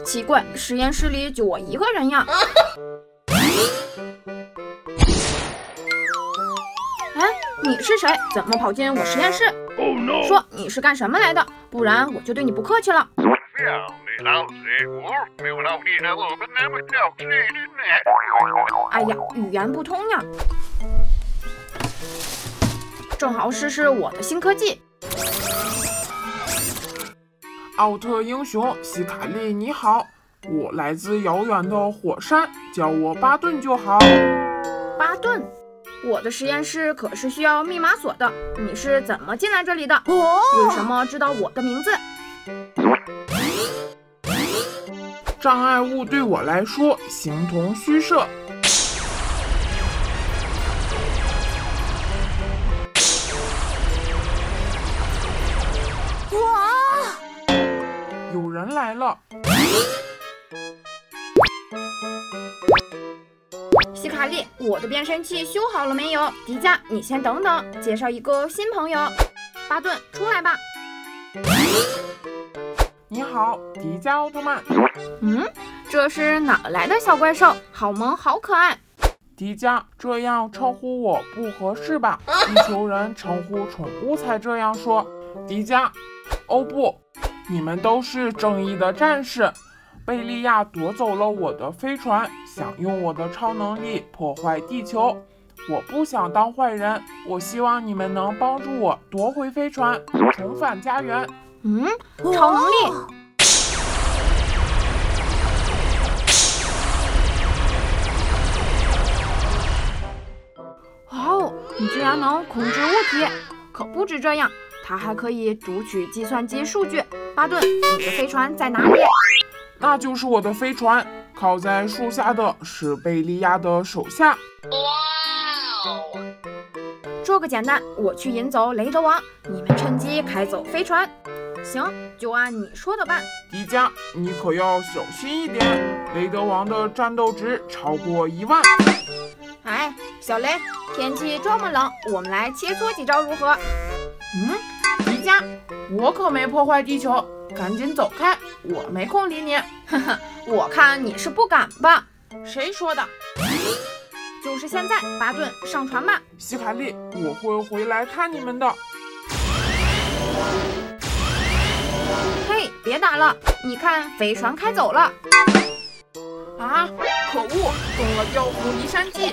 奇怪，实验室里就我一个人呀。哎，你是谁？怎么跑进我实验室？说你是干什么来的，不然我就对你不客气了。哎呀，语言不通呀。正好试试我的新科技。奥特英雄希卡利你好，我来自遥远的火山，叫我巴顿就好。巴顿，我的实验室可是需要密码锁的，你是怎么进来这里的？为什么知道我的名字？障碍物对我来说形同虚设。有人来了。希卡利，我的变身器修好了没有？迪迦，你先等等，介绍一个新朋友。巴顿，出来吧。你好，迪迦奥特曼。这是哪来的小怪兽？好萌，好可爱。迪迦，这样称呼我不合适吧？地球人称呼宠物才这样说。迪迦，哦不，你们都是正义的战士。贝利亚夺走了我的飞船，想用我的超能力破坏地球。我不想当坏人，我希望你们能帮助我夺回飞船，重返家园。超能力。哦，你居然能控制物体！可不止这样，它还可以读取计算机数据。巴顿，你的飞船在哪里？那就是我的飞船，靠在树下的是贝利亚的手下。哇！这个简单，我去引走雷德王，你们趁机开走飞船。行，就按你说的办。迪迦，你可要小心一点，雷德王的战斗值超过1万。哎，小雷，天气这么冷，我们来切磋几招如何？迪迦，我可没破坏地球，赶紧走开，我没空理你。呵呵，我看你是不敢吧？谁说的？就是现在，巴顿，上船吧。希卡利，我会回来看你们的。嘿，别打了，你看飞船开走了。啊！可恶，中了调虎离山计。